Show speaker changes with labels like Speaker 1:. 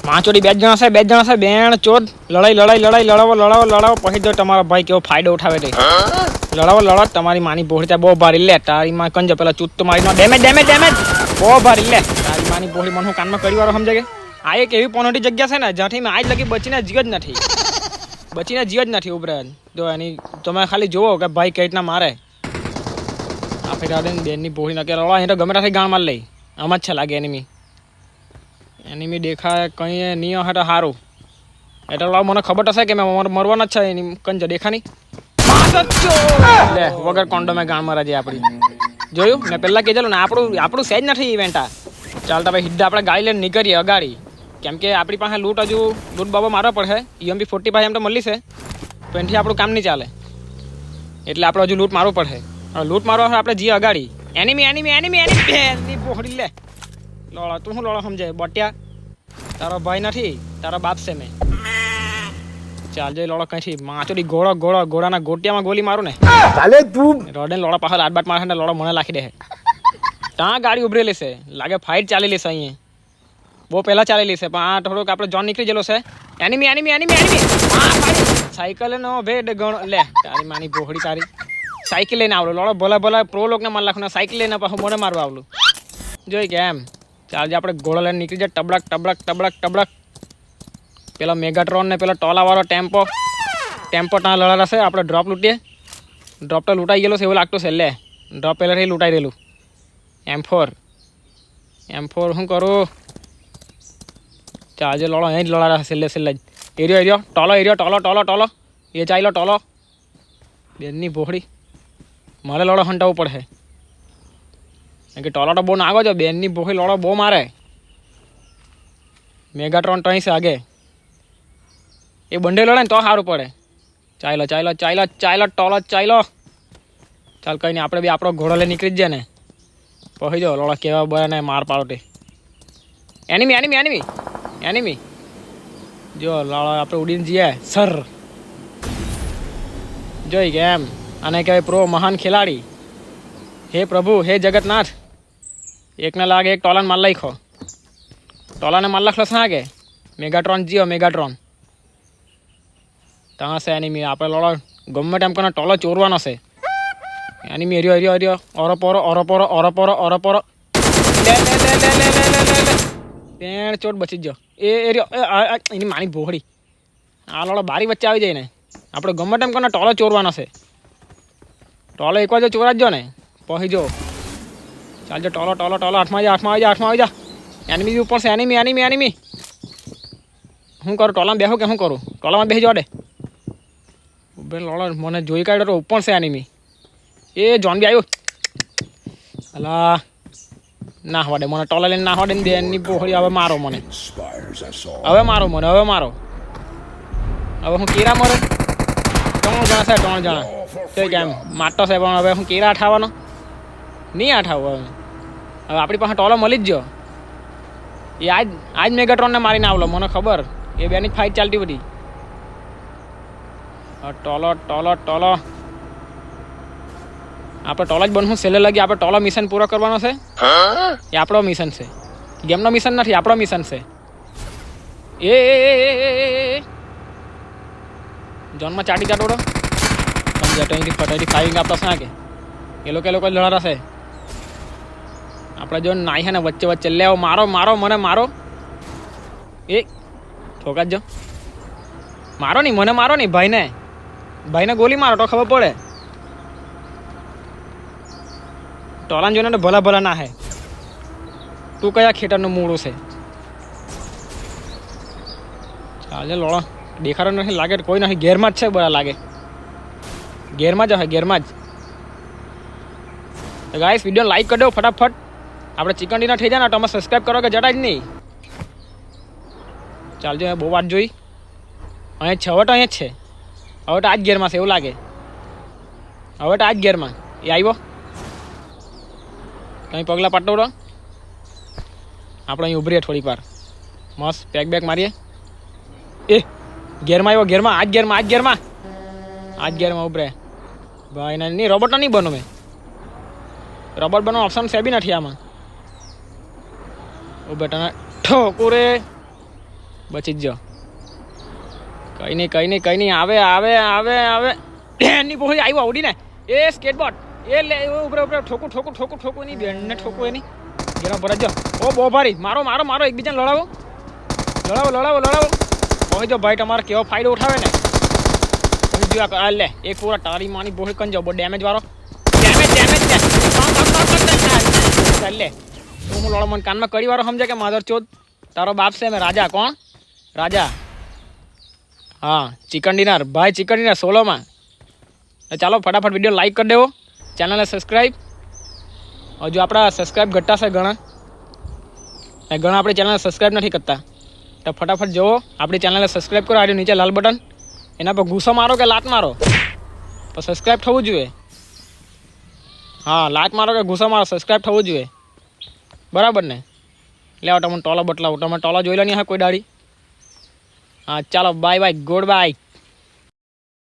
Speaker 1: માચોડી બે જ જણા છે બેણ ચોદ લડાવો પછી જો તમારો ભાઈ કેવો ફાયદો ઉઠાવે તે લડાવો તમારી માની બોહડી ત્યાં બહુ ભારી લે તારી માં કંજ પેલા ચૂત તો મારી ડેમેજ બહુ ભારી લે તારી માની બોહડી મને હું કાનમાં કરી વાળો સમજે કે આ એક એવી પોનોટી જગ્યા છે ને જ્યાંથી મેં આજ લગી બચીને જીવ જ નથી ઉભરે જો એની તમે ખાલી જુઓ કે ભાઈ કઈ રીતના મારે આ ફેરા બેનની બોહડી નકે લડવા અહીં તો ગમે ત્યાંથી ગાણ માર લઈ આમ જ છે લાગે એનિમી દેખાય કંઈ નહીં હે તો સારું એટલે મને ખબર હશે કે મેં મરવાના જ છે એની કંજ દેખાની લે વગર કોન્ડોમે ગાણ મારા જે આપણી જોયું ને પહેલાં કીધેલું ને આપણું સેજ નથી ઇવેન્ટ આ ચાલતા ભાઈ સીધા આપણે ગાડી લઈને નીકળીએ અગાડી કેમ કે આપણી પાસે લૂંટ બાબા મારવા પડે EMP 45 એમ તો મળી છે તો એનાથી આપણું કામ નહીં ચાલે એટલે આપણે હજુ લૂંટ મારવું પડે લૂંટ મારવા આપણે જઈએ અગાડી એનિમી બોહડી લે લોળા તું શું લોળા સમજે બટ્યા તારો ભાઈ નથી તારો બાપ છે મેં ચાલ જઈ લોળો કઈથી માચોડી ઘોડાના ગોટિયામાં ગોલી મારું ને ચાલે તું રોડે લોળા પાછળ આટબાટ મારે ને લોળો મને લાખી દે ત્યાં ગાડી ઉભરેલી છે લાગે ફાઇટ ચાલેલી છે અહીંયા બહુ પહેલાં ચાલેલી છે પણ આ થોડોક આપણે જોન નીકળી ગયેલો છે એનિમી સાયકલ નો ભેડ ગણો લે તારી માની બોહડી તારી સાયકલ લઈને આવલો લોળો ભલા પ્રો લોકને માર લાખું સાયકલ લઈને પાછું મને મારવા આવલું જોઈ કે એમ ચાલ જે આપણે ઘોડા લઈને નીકળી જાય ટબડક પેલા મેગાટ્રોન ને પેલા ટોલાવાળો ટેમ્પો ત્યાં લડાતા છે આપણે ડ્રોપ લૂંટીએ ડ્રોપ તો લૂંટાઈ ગયેલો છે એવું લાગતું છે લે ડ્રોપ પહેલાંથી લૂંટાઈ રહેલું M4 શું કરું ચાલ જે લડો અહીં જ લડાતા છેલ્લે જ એરિયો ટોલો એ ચાલ્યો ટોલો બેનની બોહડી મારે લડો હંટાવવું પડે કે ટોલો તો બહુ નાગો છો બેનની બોહડી લડો બહુ મારે મેગાટ્રોન તો અહીં છે આગે એ બંને લડે ને તો સારું પડે ચાલો ટોલો ચાલ કંઈ નહીં આપણે બી આપણો ઘોડો લઈ નીકળી જ જાય ને પછી જો લડો કેવા બને ને માર પાડો તે એનિમી જો લડો આપણે ઉડીને જઈએ સર જોઈ કે એમ અને કહેવાય પ્રો મહાન ખેલાડી હે પ્રભુ હે જગતનાથ એકને લાગે એક ટોલાને માર લાખો ટોલાને માર લાખલો સાગે મેગાટ્રોન ત્યાં છે એનિમી આપણે લડો ગમે તેમ કરીને ટોલો ચોરવાનો છે એનિમી એરિયો ઓરોપોરો પેણ ચોટ બચી જ એ એરિયો એની માની બોહડી આ લડો બારી વચ્ચે આવી જાય ને આપણે ગમે તેમ કરીને ટોલો ચોરવાનો છે ટોલો એક વાર જો ચોરાજો ને પછી જો ચાલજો ટોલો હાથમાં આવી જા એનિમી બી ઉપર છે એનિમી શું કરું ટોલામાં બેહું કે શું કરું ટોલામાં બેસી જવા દે ઉભે લડો મને જોઈ કાઢ્યો તો ઉપર છે એનિમી એ જોન બી આવ્યો અલા ના હવા દે મને ટોલા લઈને ના હવા દે ને બેનની બોહડી હવે મારો મને હવે હું કેરા મરે 3 જણા છે 3 જણા તો કેમ માટો છે પણ હવે હું કેરા આઠાવવાનો નહીં આઠાવો હવે આપણી પાસે ટોલો મળી જ ગયો એ આજ મેગાટ્રોનને મારીને આવલો મને ખબર એ બેની ફાઇટ ચાલતી બધી ટોલો આપણે ટોલો જ બનવું છેલ્લે લગી આપણે ટોલો મિશન પૂરો કરવાનો છે એ આપણો મિશન છે ગેમનો મિશન નથી આપણો મિશન છે એ જોનમાં ચાટી ચાટોડો સમજ્યા તો અહીંથી ફાઈરિંગ આપતા શા કે એ લોકો લડાતા છે આપણે જો નાઈ છે ને વચ્ચે લેવો મારો મને મારો એ ઠોકા જો મારો નહીં મને મારો નહીં ભાઈને ગોલી મારો તો ખબર પડે ટોલાન જોઈને તો ભલા ના હે તું કયા ખેતરનું મૂળું છે ચાલે લોડો દેખાડો નથી લાગે કોઈ નથી ગેરમાં જ છે બરા લાગે ગેરમાં જ ગાઈસ વિડીયો લાઈક કરી દો ફટાફટ આપણે ચિકન ડિનર થઈ જાય ને તો અમે સબસ્ક્રાઈબ કરો કે જતા જ નહીં ચાલજો બહુ વાત જોઈ અહીંયા છે હવે તો અહીંયા જ છે હવે તો આ જ ગેરમાં છે એવું લાગે હવે તો આ જ ગેરમાં એ આવ્યો કંઈ પગલાં પાટો આપણે અહીં ઉભરીએ થોડીક વાર મસ્ત પેક મારીએ એ ગેરમાં આવ્યો આ જ ગેરમાં ઉભરે ભાઈ નહીં રોબોટનો નહીં બનો મેં રોબોટ બનવાનો ઓપ્શન છે બી નથી આમાં ઓ બેટા ઠોકુરે બચી જ જાઓ. કઈ નહીં આવે એની બહુ આવ્યો આવડીને એ સ્કેટબોર્ડ એ લે ઉપર ઠોકું એની બેનને ઠોકું એની ઘેરા ભરત જો. ઓ બહુ ભારી મારો એકબીજાને લડાવો કહી જો ભાઈ તમારે કેવો ફાયદો ઉઠાવે ને જો લે એક પૂરા તારી માની બહુ કંજો બહુ ડેમેજ વાળો ડેમેજ લે હું લડો મને કાનમાં કડી વાળો સમજે કે માધર ચોદ તારો બાપ છે મેં રાજા. કોણ રાજા? હા ચિકન ડિનર ભાઈ, ચિકન ડિનર સોલોમાં. ચાલો ફટાફટ વિડીયો લાઈક કરી દેવો, ચેનલને સબસ્ક્રાઈબ. હજુ આપણા સબસ્ક્રાઈબ ઘટતા છે ઘણા આપણી ચેનલને સબસ્ક્રાઈબ નથી કરતા. તો ફટાફટ જુઓ આપણી ચેનલને સબસ્ક્રાઈબ કરો. આ નીચે લાલ બટન એના પર ઘૂસો મારો કે લાત મારો તો સબસ્ક્રાઈબ થવું જોઈએ. હા લાત મારો કે ઘૂસો મારો સબસ્ક્રાઈબ થવું જોઈએ, બરાબર ને? લેવા તમને ટોલો બતલાવું, તમે ટોલો જોઈ લો નહીં હા કોઈ દાડી. હા ચાલો બાય ગુડ બાય.